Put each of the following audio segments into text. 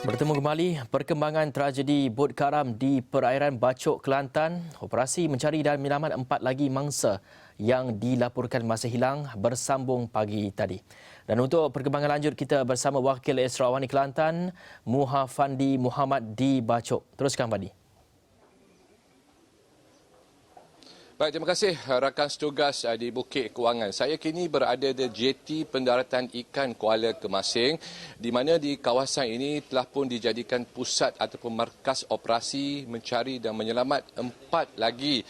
Bertemu kembali, perkembangan tragedi bot karam di perairan Bacok, Kelantan. Operasi mencari dan menyelamat 4 lagi mangsa yang dilaporkan masih hilang bersambung pagi tadi. Dan untuk perkembangan lanjut, kita bersama Wakil Esrawani Kelantan, Muhafandi Muhammad di Bacok. Teruskan, Fandi. Baik, terima kasih rakan setugas di Bukit Kewangan. Saya kini berada di JT Pendaratan Ikan Kuala Kemasing, di mana di kawasan ini telah pun dijadikan pusat ataupun markas operasi mencari dan menyelamat 4 lagi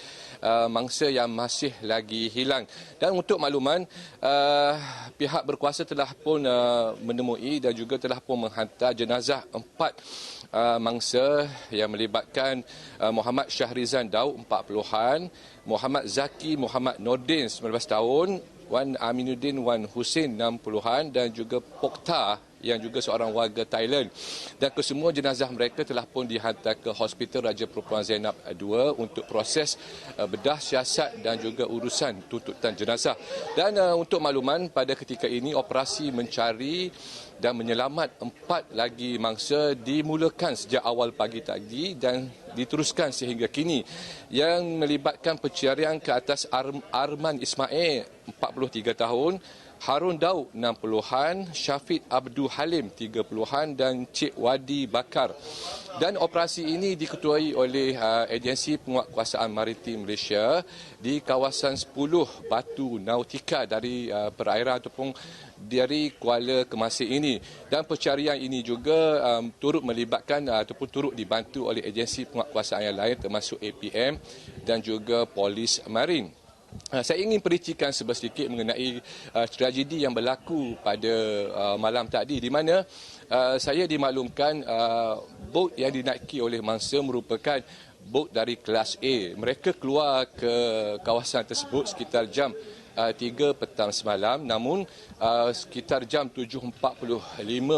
mangsa yang masih lagi hilang. Dan untuk makluman, pihak berkuasa telah pun menemui dan juga telah pun menghantar jenazah 4 mangsa yang melibatkan Muhammad Syahrizan Daud 40-an, Muhammad Zaki Muhammad Nordin 19 tahun, Wan Aminuddin Wan Hussein 60-an dan juga Pokta yang juga seorang warga Thailand. Dan kesemua jenazah mereka telah pun dihantar ke Hospital Raja Perempuan Zainab II untuk proses bedah siasat dan juga urusan tuntutan jenazah. Dan untuk makluman, pada ketika ini operasi mencari dan menyelamat 4 lagi mangsa dimulakan sejak awal pagi tadi dan diteruskan sehingga kini, yang melibatkan pencarian ke atas Arman Ismail 43 tahun, Harun Daud 60-an, Syafiq Abdul Halim 30-an dan Cik Wadi Bakar. Dan operasi ini diketuai oleh Agensi Penguatkuasaan Maritim Malaysia di kawasan 10 Batu Nautika dari perairan ataupun dari Kuala Kemasing ini. Dan pencarian ini juga turut melibatkan ataupun turut dibantu oleh agensi penguatkuasaan yang lain termasuk APM dan juga Polis Marin. Saya ingin pericikan sedikit mengenai tragedi yang berlaku pada malam tadi, di mana saya dimaklumkan bot yang dinaiki oleh mangsa merupakan bot dari kelas A. Mereka keluar ke kawasan tersebut sekitar jam 3 petang semalam, namun sekitar jam 7.45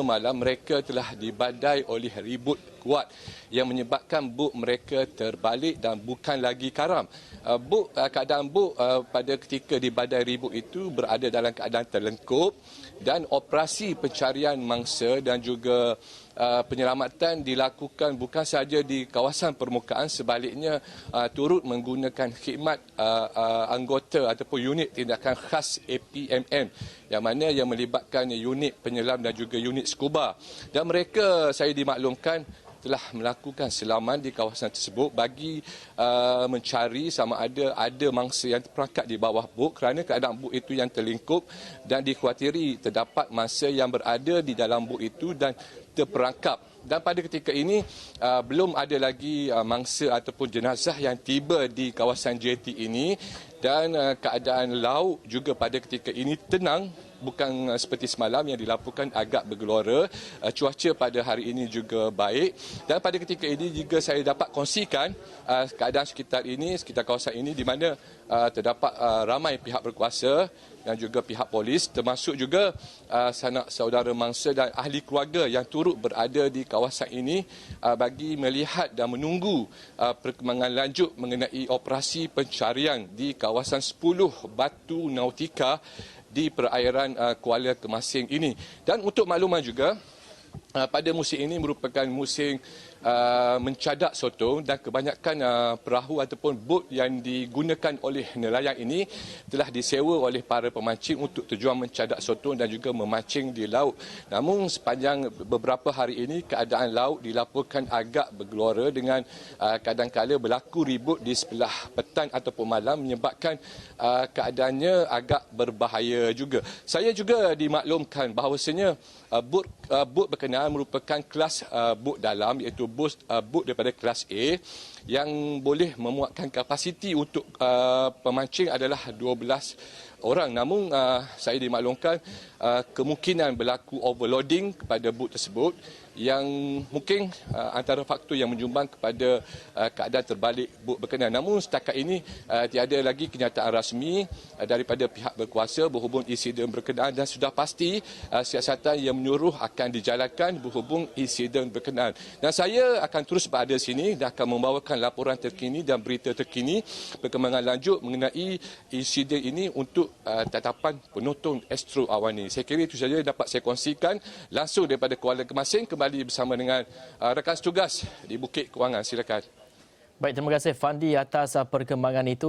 malam mereka telah dibadai oleh ribut kuat yang menyebabkan bot mereka terbalik dan bukan lagi karam. Keadaan bot pada ketika dibadai ribut itu berada dalam keadaan terlengkup dan operasi pencarian mangsa dan juga penyelamatan dilakukan bukan sahaja di kawasan permukaan, sebaliknya turut menggunakan khidmat anggota ataupun unit tindakan khas APMM yang melibatkan unit penyelam dan juga unit scuba. Dan mereka, saya dimaklumkan, telah melakukan selaman di kawasan tersebut bagi mencari sama ada mangsa yang terperangkap di bawah bot, kerana keadaan bot itu yang terlingkup dan dikhawatiri terdapat mangsa yang berada di dalam bot itu dan terperangkap. Dan pada ketika ini belum ada lagi mangsa ataupun jenazah yang tiba di kawasan JT ini, dan keadaan laut juga pada ketika ini tenang, bukan seperti semalam yang dilaporkan agak bergelora. Cuaca pada hari ini juga baik, dan pada ketika ini juga saya dapat kongsikan keadaan sekitar kawasan ini, di mana terdapat ramai pihak berkuasa dan juga pihak polis, termasuk juga sanak saudara mangsa dan ahli keluarga yang turut berada di kawasan ini bagi melihat dan menunggu perkembangan lanjut mengenai operasi pencarian di kawasan 10 Batu Nautika di perairan Kuala Kemasing ini. Dan untuk makluman juga, pada musim ini merupakan musim mencadak sotong, dan kebanyakan perahu ataupun bot yang digunakan oleh nelayan ini telah disewa oleh para pemancing untuk tujuan mencadak sotong dan juga memancing di laut. Namun sepanjang beberapa hari ini keadaan laut dilaporkan agak bergelora dengan kadang-kala berlaku ribut di sebelah petang ataupun malam, menyebabkan keadaannya agak berbahaya juga. Saya juga dimaklumkan bahawasanya bot berkenaan merupakan kelas bot dalam, iaitu bot daripada kelas A yang boleh memuatkan kapasiti untuk pemancing adalah 12 orang. Namun saya dimaklumkan kemungkinan berlaku overloading kepada bot tersebut, yang mungkin antara faktor yang menyumbang kepada keadaan terbalik bot berkenaan. Namun setakat ini tiada lagi kenyataan rasmi daripada pihak berkuasa berhubung insiden berkenaan, dan sudah pasti siasatan yang menyuruh akan dijalankan berhubung insiden berkenaan. Dan saya akan terus berada di sini dan akan membawakan laporan terkini dan berita terkini perkembangan lanjut mengenai insiden ini untuk untuk tatapan penonton Astro Awani. Saya kira itu saja yang dapat saya kongsikan langsung daripada Kuala Kemasing, kembali bersama dengan rakan setugas di Bukit Kewangan. Silakan. Baik, terima kasih Fandi atas perkembangan itu.